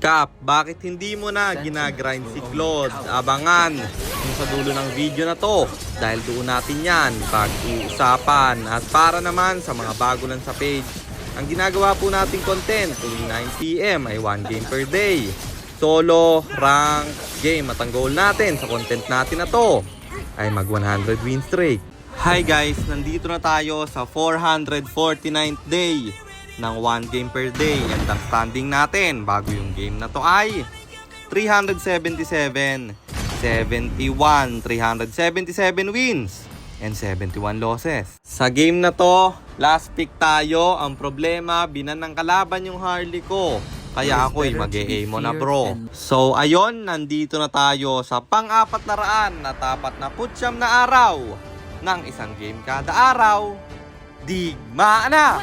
Kap, bakit hindi mo na ginagrind si Claude? Abangan yung sa dulo ng video na to dahil doon natin yan pag-uusapan. At para naman sa mga bago lang sa page, ang ginagawa po nating content tuwing 9 PM ay 1 game per day. Solo, rank, game at ang goal natin sa content natin na to ay mag 100 win streak. Hi guys, nandito na tayo sa 449th day ng 1 game per day. And ang standing natin bago yung game na to ay 377, 71, 377 wins and 71 losses. Sa game na to, last pick tayo. Ang problema, binan ng kalaban yung Harley ko. Kaya ako'y mag-e-aim na bro. So ayon, nandito na tayo sa pang-apat na raan at apat na putsyam na araw ng isang game kada araw. Digma na!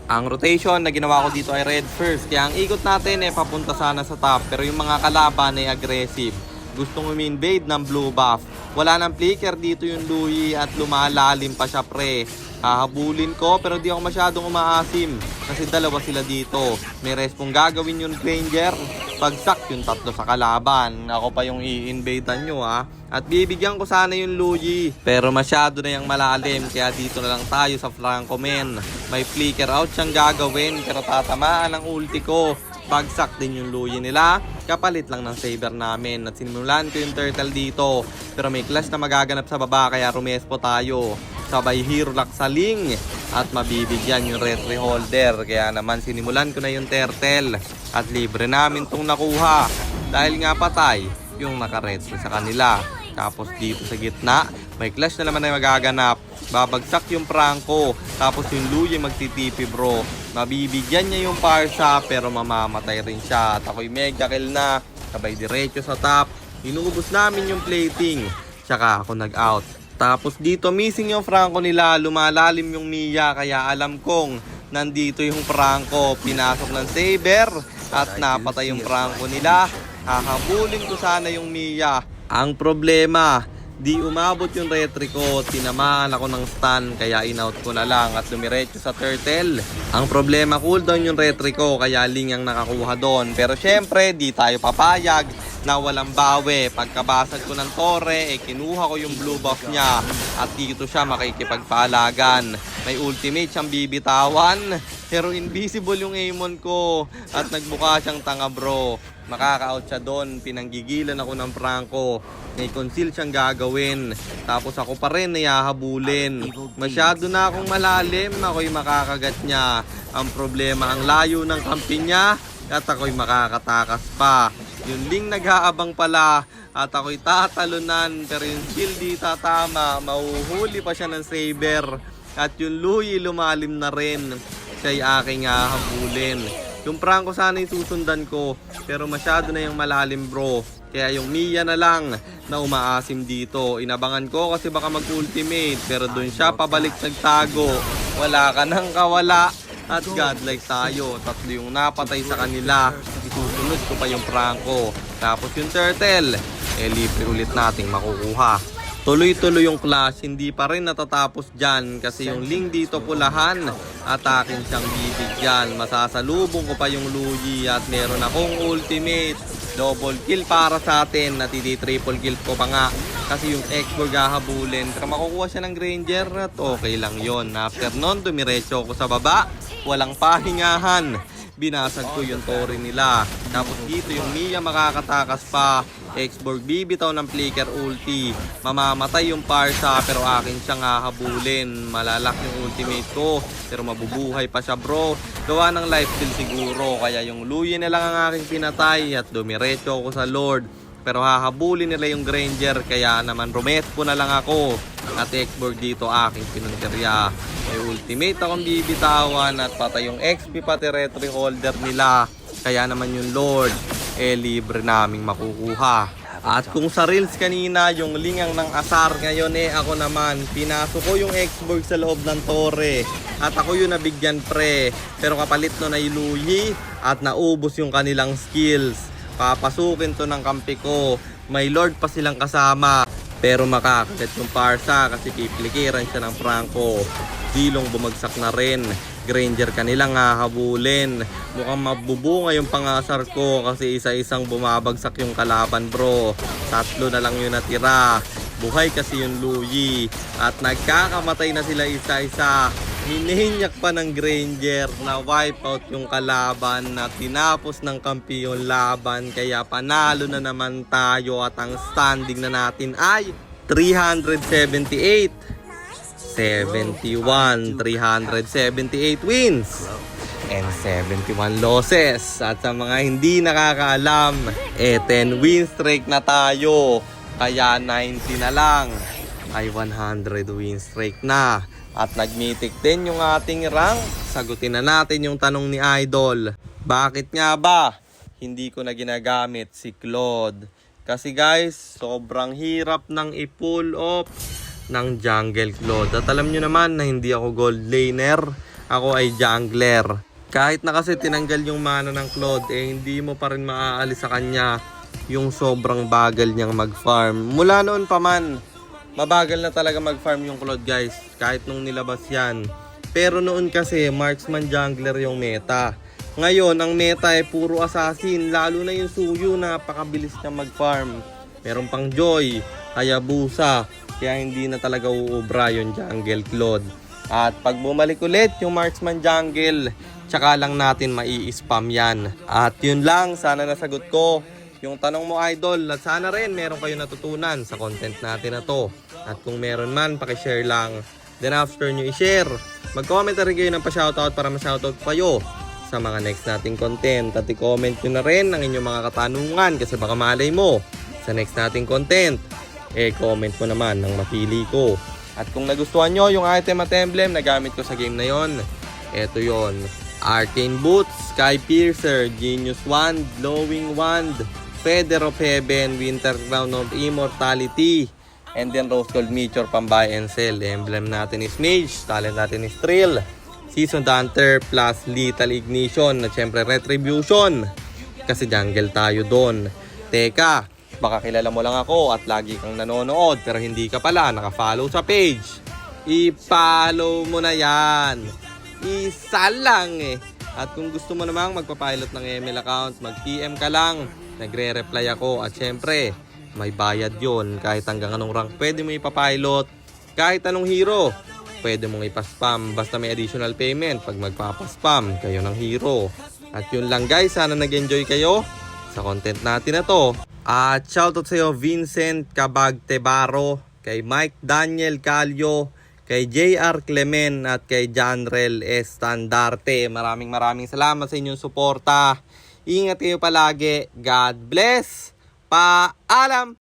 Ang rotation na ginawa ko dito ay red first. Kaya ang ikot natin ay papunta sana sa top. Pero yung mga kalaban ay aggressive. Gustong umi-invade ng blue buff. Wala nang flicker dito yung Louie at lumalalim pa siya pre. Hahabulin ko pero di ako masyadong umaasim. Kasi dalawa sila dito. May respong gagawin yung Granger. Pagsak yung tatlo sa kalaban. Ako pa yung i-invadean nyo ha. At bibigyan ko sana yung Louie. Pero masyado na yung malalim. Kaya dito na lang tayo sa Franco men. May flicker out siyang gagawin. Pero tatamaan ang ulti ko. Bagsak din yung Louie nila. Kapalit lang ng saber namin. At sinimulan ko yung turtle dito. Pero may clash na magaganap sa baba. Kaya rumespo tayo. Sabay hero lock sa ling. At mabibigyan yung retry holder. Kaya naman sinimulan ko na yung turtle. At libre namin tong nakuha. Dahil nga patay yung naka-retry sa kanila. Tapos dito sa gitna, may clash na naman na magaganap. Babagsak yung Franco. Tapos yung Louie magtitipi bro. Mabibigyan niya yung Parsa pero mamamatay rin siya. At ako'y mega kill na. Sabay diretso sa top. Inuubos namin yung plating. Tsaka ako nag-out. Tapos dito missing yung Franco nila. Lumalalim yung Mia. Kaya alam kong nandito yung Franco. Pinasok ng saber. At napatay yung Franco nila. Hahabulin ko sana yung Mia. Ang problema, di umabot yung retry ko, tinamaan ako ng stun kaya in-out ko na lang at lumiretso sa turtle. Ang problema, cooldown yung retry ko kaya ling ang nakakuha doon. Pero syempre, di tayo papayag na walang bawi. Pagkabasag ko ng torre, kinuha ko yung blue buff niya at dito siya makikipagpaalagan. May ultimate siyang bibitawan pero invisible yung Amon ko at nagbuka siyang tanga bro. Makaka-out siya doon, pinanggigilan ako ng Franco. May conceal siyang gagawin. Tapos ako pa rin nayahabulin. Masyado na akong malalim, ako'y makakagat niya. Ang problema, ang layo ng kampi niya at ako'y makakatakas pa. Yung ling nag-aabang pala at ako'y tatalunan pero yung skill di tatama. Mahuhuli pa siya ng saber. At yung Louie lumalim na rin. Siya'y aking hahabulin. Yung Franco sana yung susundan ko pero masyado na yung malalim bro. Kaya yung Mia na lang na umaasim dito. Inabangan ko kasi baka mag-ultimate pero doon siya pabalik nagtago. Wala ka nang kawala at godlike tayo. Tatlo yung napatay sa kanila. Isusunod ko pa yung Franco. Tapos yung turtle, libre ulit nating makukuha. Tuloy-tuloy yung clash, hindi pa rin natatapos dyan kasi yung ling dito pulahan at akin siyang bibigyan. Masasalubong ko pa yung Louie at meron akong ultimate. Double kill para sa atin at hindi triple kill ko pa nga kasi yung X-Borg hahabulin. Pero makukuha siya ng Granger at okay lang yon. After nun, dumiretso ako sa baba. Walang pahingahan. Binasag ko yung torre nila. Tapos dito yung Mia makakatakas pa. X-Borg bibitaw ng flicker ulti. Mamamatay yung Parsa pero akin siyang hahabulin. Malalak yung ultimate ko pero mabubuhay pa siya bro. Gawa ng life steal siguro. Kaya yung Louie na lang ang aking pinatay at dumiretso ako sa Lord. Pero hahabulin nila yung Granger kaya naman rumespo na lang ako. At X-Borg dito aking pinunterya. May ultimate akong bibitawan at patay yung XP pati retry holder nila. Kaya naman yung Lord libre naming makukuha. At kung sa reels kanina yung lingang ng asar, ngayon ako naman pinasok ko yung X-Borg sa loob ng torre at ako yung nabigyan pre. Pero kapalit no na yung Louie at naubos yung kanilang skills. Papasukin to ng kampi ko. May Lord pa silang kasama. Pero makakagat yung Parsa kasi piplikiran siya ng Franco. Zilong bumagsak na rin. Granger kanilang hahabulin. Mukhang mabubunga yung pangasar ko kasi isa-isang bumabagsak yung kalaban bro. 3 na lang yung natira. Buhay kasi yung Luyi. At nagkakamatay na sila isa-isa. Hinihinyak pa ng Granger na wipe out yung kalaban na tinapos ng kampiyon laban. Kaya panalo na naman tayo at ang standing na natin ay 378. 71, 378 wins and 71 losses. At sa mga hindi nakakaalam, 10 win streak na tayo. Kaya 90 na lang ay 100 win streak na. At nagmitik din yung ating rank. Sagutin na natin yung tanong ni Idol. Bakit nga ba hindi ko na ginagamit si Claude? Kasi guys, sobrang hirap nang i-pull off ng jungle Claude. At alam nyo naman na hindi ako gold laner, ako ay jungler. Kahit na kasi tinanggal yung mana ng Claude, hindi mo pa rin maaalis sa kanya yung sobrang bagal niyang mag-farm. Mula noon pa man, mabagal na talaga mag-farm yung Claude guys, kahit nung nilabas yan. Pero noon kasi marksman jungler yung meta. Ngayon ang meta ay puro assassin, lalo na yung Suyu, napakabilis niya mag-farm. Meron pang Joy, Hayabusa, kaya hindi na talaga uubra yung jungle Claude. At pag bumalik ulit yung marksman jungle, tsaka lang natin mai-spam yan. At yun lang, sana nasagot ko yung tanong mo Idol. At sana rin meron kayo natutunan sa content natin na to. At kung meron man, pakishare lang. Then after nyo i-share, mag-comment na rin kayo ng pa-shoutout para ma-shoutout kayo sa mga next nating content. At i-comment nyo na rin ang inyong mga katanungan kasi baka malay mo sa next nating content, comment mo naman ng mapili ko. At kung nagustuhan nyo yung item at emblem na gamit ko sa game na yon, eto yon: Arcane Boots, Sky Piercer, Genius Wand, Glowing Wand, Feather of Heaven, Winter Crown of Immortality, and then Rose Gold Meteor pang buy and sell. Emblem natin is Mage, talent natin is Thrill, Seasoned Hunter plus Lethal Ignition na syempre Retribution kasi jungle tayo doon. Teka, baka kilala mo lang ako at lagi kang nanonood pero hindi ka pala naka-follow sa page. I-follow mo na yan. Isa lang eh. At kung gusto mo namang magpapilot ng ML account, mag-PM ka lang. Nagre-reply ako at syempre may bayad yon. Kahit hanggang anong rank pwede mo ipapilot. Kahit anong hero pwede mong ipaspam. Basta may additional payment pag magpapaspam kayo ng hero. At yun lang guys, sana nag-enjoy kayo sa content natin na to. At shoutout sa iyo Vincent Cabagtebaro, kay Mike Daniel Calio, kay JR Clement at kay Janrel Estandarte. Maraming salamat sa inyong suporta. Ingat kayo palagi. God bless. Paalam.